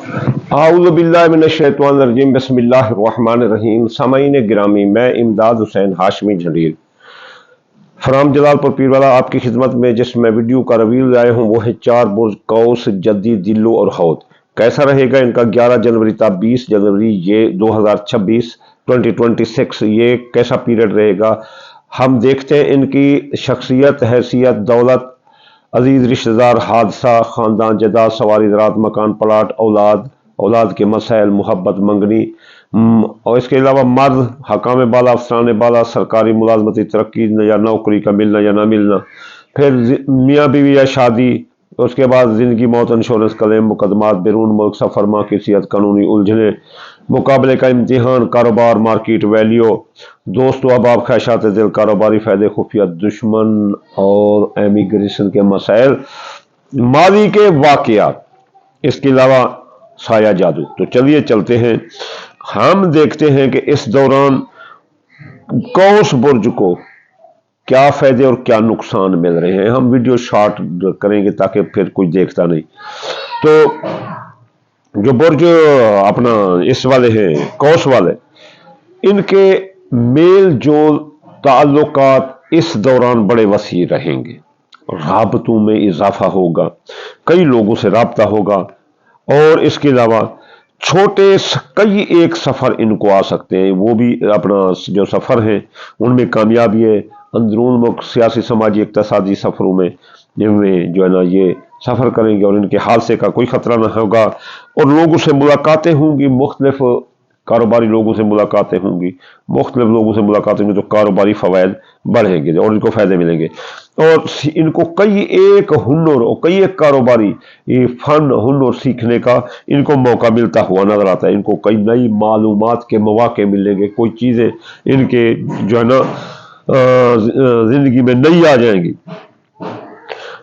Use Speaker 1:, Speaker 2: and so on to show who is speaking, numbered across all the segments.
Speaker 1: आऊज़ु बिल्लाहि मिनश्शैतानिर्रजीम बिस्मिल्लाहिर्रहमानिर्रहीम। सामईन गिरामी, मैं इमदाद हुसैन हाशमी झंडीर फ्राम जलालपुर पीरवाला आपकी खिदमत में जिस मैं वीडियो का रिव्यू लाए हूँ वो है 4 बुर्ज कौस, जद्दी, दिल्लो और हौद। कैसा रहेगा इनका 11 जनवरी था 20 जनवरी ये 2026 2026 ये कैसा पीरियड रहेगा। हम देखते हैं इनकी शख्सियत, हैसियत, दौलत, अजीज रिश्तेदार, हादसा, खानदान, जदाद, सवारी, ज़रात, मकान, प्लाट, औलाद, औलाद के मसाइल, मोहब्बत, मंगनी, और इसके अलावा मर्द, हकाम बाला, अफसरान बाला, सरकारी मुलाजमती, तरक्की या नौकरी का मिलना या ना मिलना, फिर मियाँ बीवी या शादी, उसके बाद ज़िंदगी मौत, इंश्योरेंस, क्लेम, मुकदमात, बैरून मुल्क सफ़र, माँ की सियात, कानूनी उलझने, मुकाबले का इम्तिहान, कारोबार, मार्केट वैल्यू, दोस्त अहबाब, ख्वाहिशात दिल, कारोबारी फ़ायदे, खुफिया दुश्मन और एमिग्रेशन के मसाइल, मादी के वाक़यात, इसके अलावा साया जादू। तो चलिए चलते हैं, हम देखते हैं कि इस दौरान कौस बुर्ज को क्या फ़ायदे और क्या नुकसान मिल रहे हैं। हम वीडियो शॉर्ट करेंगे ताकि फिर कोई देखता नहीं। तो जो बुर्ज अपना इस वाले हैं कौस वाले, इनके मेल जोल ताल्लुकात इस दौरान बड़े वसी रहेंगे, राबतों में इजाफा होगा, कई लोगों से राब्ता होगा, और इसके अलावा छोटे कई एक सफ़र इनको आ सकते हैं। वो भी अपना जो सफ़र है उनमें कामयाबी है, अंदरून मुल्क सियासी, समाजी, इक़्तिसादी सफ़रों में जो है ना ये सफ़र करेंगे और इनके हादसे का कोई ख़तरा ना होगा, और लोगों से मुलाकातें होंगी, मुख्तलिफ कारोबारी लोगों से मुलाकातें होंगी, मुख्तलिफ लोगों से मुलाकातें होंगी तो कारोबारी फ़वाइद बढ़ेंगे और इनको फ़ायदे मिलेंगे। और इनको कई एक हुनर और कई एक कारोबारी ये फ़न हुनर सीखने का इनको मौका मिलता हुआ नज़र आता है। इनको कई नई मालूमात के मौके मिलेंगे, कोई चीज़ें इनके जो है ना ज़िंदगी में नई आ जाएंगी।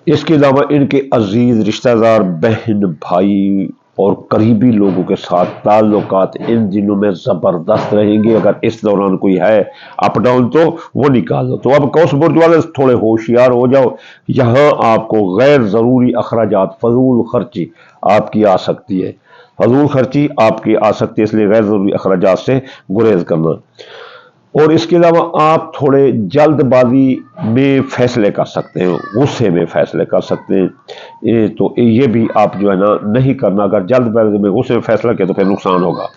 Speaker 1: इसके अलावा इनके अजीज रिश्तेदार, बहन, भाई और करीबी लोगों के साथ ताल्लुकात इन दिनों में ज़बरदस्त रहेंगे। अगर इस दौरान कोई है अप डाउन तो वो निकाल दो। तो अब कौस बुर्ज वाले थोड़े होशियार हो जाओ, यहाँ आपको गैर ज़रूरी अखराजात, फजूल खर्ची आपकी आ सकती है, फजूल खर्ची आपकी आ सकती है, इसलिए गैर ज़रूरी अखराजात से गुरेज करना। और इसके अलावा आप थोड़े जल्दबाजी में फैसले कर सकते हैं, गुस्से में फैसले कर सकते हैं, तो ये भी आप जो है ना नहीं करना। अगर जल्दबाजी में गुस्से में फैसला किया तो फिर नुकसान होगा।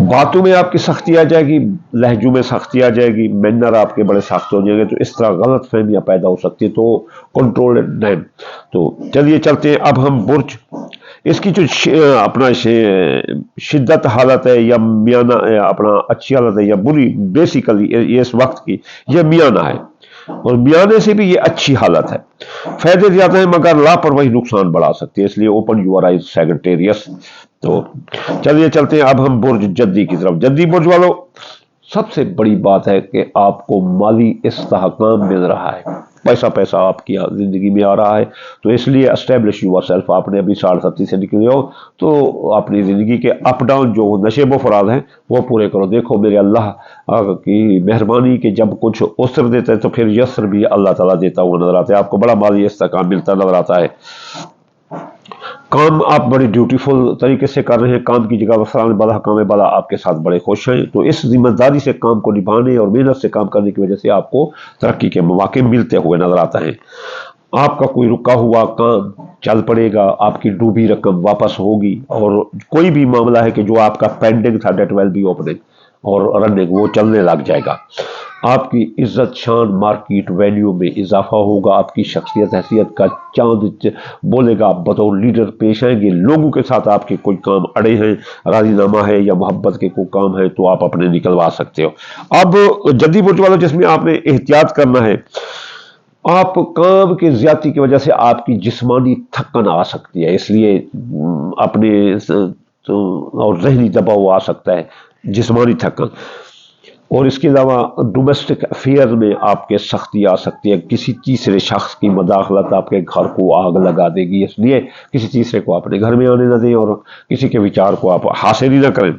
Speaker 1: बातों में आपकी सख्ती आ जाएगी, लहजों में सख्ती आ जाएगी, मैनर आपके बड़े सख्त हो जाएंगे, तो इस तरह गलत फहमियाँ पैदा हो सकती है, तो कंट्रोल नहीं। तो चलिए चलते हैं अब हम बुर्ज, इसकी जो अपना शिद्दत हालत है या मियाना अपना अच्छी हालत है या बुरी, बेसिकली ये इस वक्त की ये मियाना है, और मियाने से भी ये अच्छी हालत है। फायदे ज्यादा है मगर लापरवाही नुकसान बढ़ा सकती है, इसलिए ओपन यूर आइज सैगिटेरियस। तो चलिए चलते हैं अब हम बुर्ज जद्दी की तरफ। जद्दी बुर्ज वालों, सबसे बड़ी बात है कि आपको माली इस्तेहकाम मिल रहा है, पैसा पैसा आपकी ज़िंदगी में आ रहा है, तो इसलिए एस्टेब्लिश यूर सेल्फ। आपने अभी 37 से निकले हो तो अपनी ज़िंदगी के अप डाउन जो नशेब फराज हैं वो पूरे करो। देखो मेरे अल्लाह की मेहरबानी कि जब कुछ उसर देता है तो फिर यसर भी अल्लाह ताला देता हुआ नजर आता है, आपको बड़ा माली इस्तेहकाम मिलता नजर आता है। काम आप बड़ी ड्यूटीफुल तरीके से कर रहे हैं, काम की जगह अफसरान बाला, हकाम बाला आपके साथ बड़े खुश हैं, तो इस जिम्मेदारी से काम को निभाने और मेहनत से काम करने की वजह से आपको तरक्की के मौके मिलते हुए नजर आता है। आपका कोई रुका हुआ काम चल पड़ेगा, आपकी डूबी रकम वापस होगी, और कोई भी मामला है कि जो आपका पेंडिंग था डेट वेल बी ओपनिंग और रनिंग वो चलने लग जाएगा। आपकी इज्जत, शान, मार्केट वैल्यू में इजाफा होगा, आपकी शख्सियत, हैसियत का चांद बोलेगा, आप बतौर लीडर पेश आएंगे। लोगों के साथ आपके कोई काम अड़े हैं, राजीनामा है या मोहब्बत के कोई काम है तो आप अपने निकलवा सकते हो। अब जद्दी बुर्ज वालों, जिसमें आपने एहतियात करना है, आप काम की ज्यादती की वजह से आपकी जिस्मानी थकन आ सकती है, इसलिए अपने और जहनी दबाव आ सकता है, जिस्मानी थकन। और इसके अलावा डोमेस्टिक अफेयर में आपके सख्ती आ सकती है, किसी तीसरे शख्स की मदाखलत आपके घर को आग लगा देगी, इसलिए किसी तीसरे को अपने घर में आने न दें और किसी के विचार को आप हासिल ही न करें।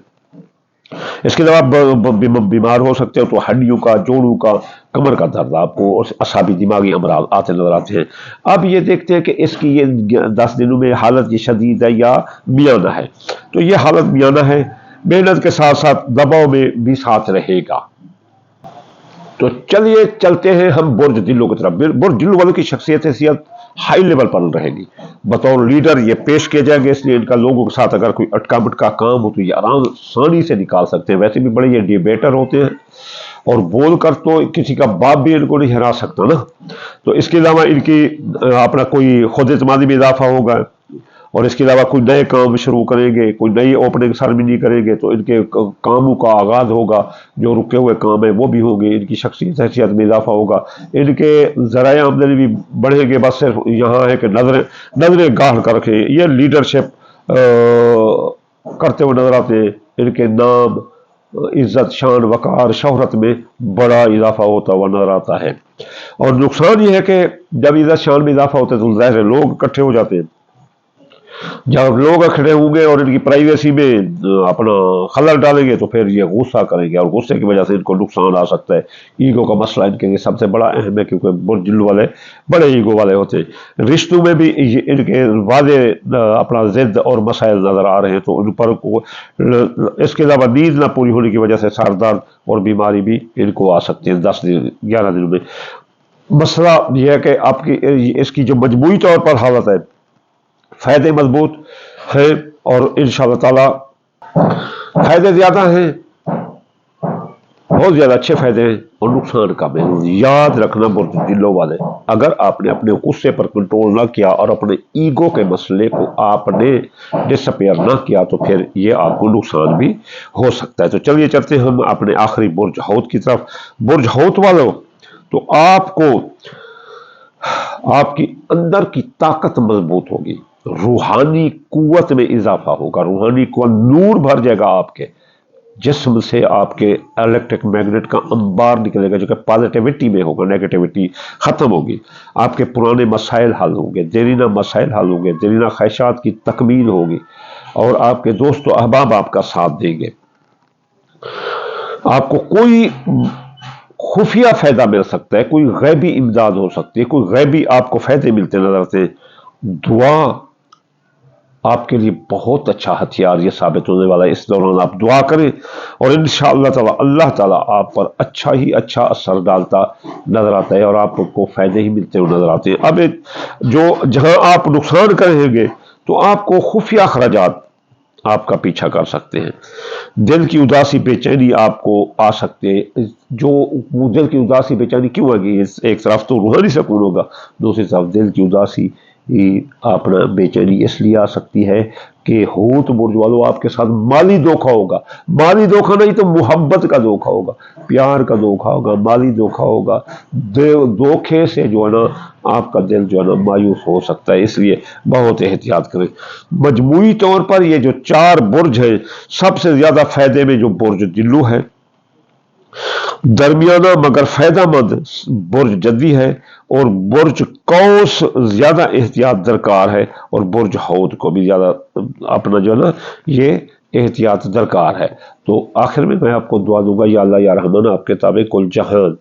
Speaker 1: इसके अलावा बीमार हो सकते हो तो हड्डियों का, जोड़ों का, कमर का दर्द आपको और असाबी दिमागी अमराज आते नजर आते हैं। अब ये देखते हैं कि इसकी ये 10 दिनों में हालत ये शदीद है या मियाना है। तो ये हालत मियाना है, मेहनत के साथ साथ दबाव में भी साथ रहेगा। तो चलिए चलते हैं हम बुर्ज दिल्लो की तरफ। बुर्ज दिल्लो वालों की शख्सियत हैसियत हाई लेवल पर रहेगी। बतौर लीडर ये पेश किए जाएंगे, इसलिए इनका लोगों के साथ अगर कोई अटका मटका काम हो तो ये आसानी से निकाल सकते हैं। वैसे भी बड़े ये डिबेटर होते हैं और बोल कर तो किसी का बाप भी इनको नहीं हरा सकता ना। तो इसके अलावा इनकी अपना कोई खुद एतमादी में इजाफा होगा और इसके अलावा कोई नए काम शुरू करेंगे, कोई नई ओपनिंग सरमनी करेंगे तो इनके कामों का आगाज होगा, जो रुके हुए काम है वो भी होंगे, इनकी शख्सियत हैसियत में इजाफा होगा, इनके ज़राए आमदनी भी बढ़ेंगे। बस सिर्फ यहाँ है कि नजरें गाढ़ कर रखें। ये लीडरशिप करते हुए नजर आते हैं। इनके नाम, इज्जत, शान, वकार, शोहरत में बड़ा इजाफा होता हुआ नजर आता है। और नुकसान ये है कि जब इज्जत शान में इजाफा होता है तो ज़ाहिर है लोग इकट्ठे हो जाते हैं। जब लोग खड़े होंगे और इनकी प्राइवेसी में अपना खलल डालेंगे तो फिर ये गुस्सा करेंगे और गुस्से की वजह से इनको नुकसान आ सकता है। ईगो का मसला इनके लिए सबसे बड़ा अहम है, क्योंकि बुर्ज दिल्लो वाले बड़े ईगो वाले होते हैं। रिश्तों में भी इनके वादे अपना जिद और मसाइल नजर आ रहे हैं, तो उन पर इसके अलावा नींद ना पूरी होने की वजह से सर दर्द और बीमारी भी इनको आ सकती है 10 दिन 11 दिनों में। मसला यह है कि आपकी इसकी जो मजमूई तौर पर हालत है, फायदे मजबूत हैं और इंशाअल्लाह ताला फायदे ज्यादा हैं, बहुत ज्यादा अच्छे फायदे हैं और नुकसान कम है। याद रखना बुर्ज दिल्लो वाले, अगर आपने अपने गुस्से पर कंट्रोल ना किया और अपने ईगो के मसले को आपने डिसअपेयर ना किया तो फिर ये आपको नुकसान भी हो सकता है। तो चलिए चलते हम अपने आखिरी बुर्ज हौत की तरफ। बुर्ज हौत वालों, तो आपको आपकी अंदर की ताकत मजबूत होगी, रूहानी कुव्वत में इजाफा होगा, रूहानी कुव्वत नूर भर जाएगा आपके जिस्म से, आपके इलेक्ट्रिक मैग्नेट का अंबार निकलेगा जो कि पॉजिटिविटी में होगा, नेगेटिविटी खत्म होगी। आपके पुराने मसाइल हल होंगे, देरीना मसाइल हल होंगे, देरीना ख्वाहिशात की तकमील होगी और आपके दोस्त व अहबाब आपका साथ देंगे। आपको कोई खुफिया फायदा मिल सकता है, कोई गैबी इमदाद हो सकती है, कोई गैबी आपको फायदे मिलते नजर आते हैं। दुआ आपके लिए बहुत अच्छा हथियार ये साबित होने वाला है। इस दौरान आप दुआ करें और इंशाअल्लाह ताला अल्लाह ताला आप पर अच्छा ही अच्छा असर डालता नजर आता है और आपको फायदे ही मिलते हुए नजर आते हैं। अब जो जहां आप नुकसान करेंगे तो आपको खुफिया खराजात आपका पीछा कर सकते हैं। दिल की उदासी बेचैनी आपको आ सकते हैं। जो दिल की उदासी बेचैनी क्यों आएगी? एक तरफ तो रूहानी सुकून होगा, दूसरी तरफ दिल की उदासी अपना बेचैनी इसलिए आ सकती है कि हौत बुर्ज वालों आपके साथ माली धोखा होगा। माली धोखा नहीं तो मोहब्बत का धोखा होगा, प्यार का धोखा होगा, माली धोखा होगा। धोखे से जो है ना आपका दिल जो है ना मायूस हो सकता है, इसलिए बहुत एहतियात करें। मजमूई तौर पर ये जो 4 बुर्ज है, सबसे ज्यादा फायदे में जो बुर्ज दिल्लो है, दरमियाना मगर फायदामंद बुर्ज जद्दी है और बुर्ज कौस ज्यादा एहतियात दरकार है और बुर्ज हौद को भी ज्यादा अपना जो है ना ये एहतियात दरकार है। तो आखिर में मैं आपको दुआ दूंगा, या अल्लाह या रहमान आपके ताबे कुल जहान,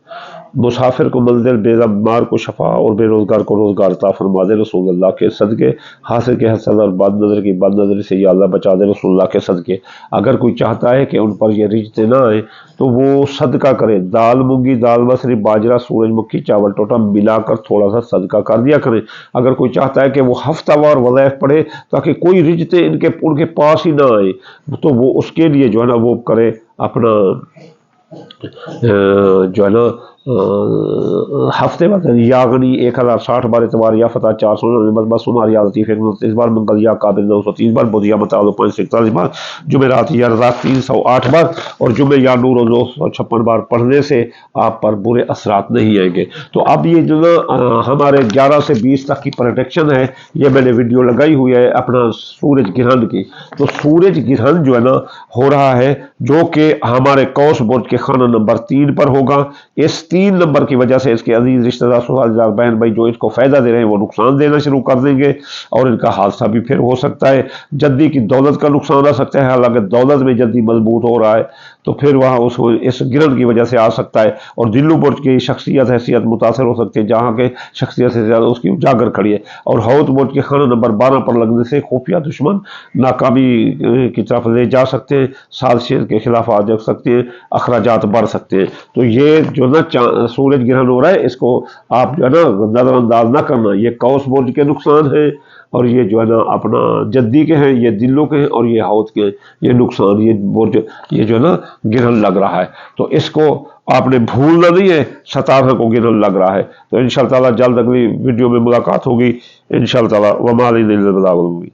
Speaker 1: मुसाफिर को मंजिल, बेज़मार को शफा और बेरोजगार को रोजगार अता फरमा दे रसूल अल्लाह के सदके। हासिल के हसद और बद नजर की बद नजरी से या अल्लाह बचा दे रसूल अल्लाह के सदके। अगर कोई चाहता है कि उन पर ये रिश्ते ना आए तो वो सदका करे, दाल मूंगी, दाल मसरी, बाजरा, सूरजमुखी, चावल टोटा मिलाकर थोड़ा सा सदका कर दिया करें। अगर कोई चाहता है कि वो हफ्तावार वज़ाइफ पढ़े ताकि कोई रिश्ते उनके पास ही ना आए, तो वो उसके लिए जो है ना वो करे, अपना जो है ना हफ्ते बाद यागनी 1060 बार इतवार या फतह 400 या लतीफ़ 129 बार, मंगल या काबिल 930 बार, बुध या मताल 541 बार, जुमेरात या रज़ाक 308 बार और जुमे या नूर 256 बार पढ़ने से आप पर बुरे असरात नहीं आएंगे। तो अब ये जो ना हमारे 11 से 20 तक की प्रोटेक्शन है, ये मैंने वीडियो लगाई हुई है अपना सूरज ग्रहण की। तो सूरज ग्रहण जो है ना हो रहा है जो कि हमारे कौस बुर्ज के खाना नंबर 3 पर होगा। इस 3 नंबर की वजह से इसके अजीज रिश्तेदार ससुरालदार बहन भाई जो इसको फायदा दे रहे हैं वो नुकसान देना शुरू कर देंगे और इनका हादसा भी फिर हो सकता है। जद्दी की दौलत का नुकसान आ सकता है, हालांकि दौलत में जद्दी मजबूत हो रहा है तो फिर वहाँ उसको इस गिरन की वजह से आ सकता है। और दिल्लू बुर्ज की शख्सियत हैसियत मुतासर हो सकती है, जहाँ के शख्सियत से ज़्यादा उसकी उजागर खड़ी है। और हौत बुर्ज के खाना नंबर 12 पर लगने से खुफिया दुश्मन नाकामी की तरफ ले जा सकते हैं, साजिश के खिलाफ आ जा सकते हैं, अखराजात बढ़ सकते हैं। तो ये जो ना सूरज ग्रहण हो रहा है इसको आप जो है ना नज़रअंदाज ना करना। ये कौस बुर्ज के नुकसान है और ये जो है ना अपना जद्दी के हैं, ये दिल्लों के हैं और ये हौत के हैं। ये नुकसान ये बुर्ज ये जो है ना गिरहन लग रहा है तो इसको आपने भूलना नहीं है। 17 को गिरहन लग रहा है तो इंशाअल्लाह ताला जल्द अगली वीडियो में मुलाकात होगी इंशाअल्लाह ताला। वमा अलैना इल्लल बलाग।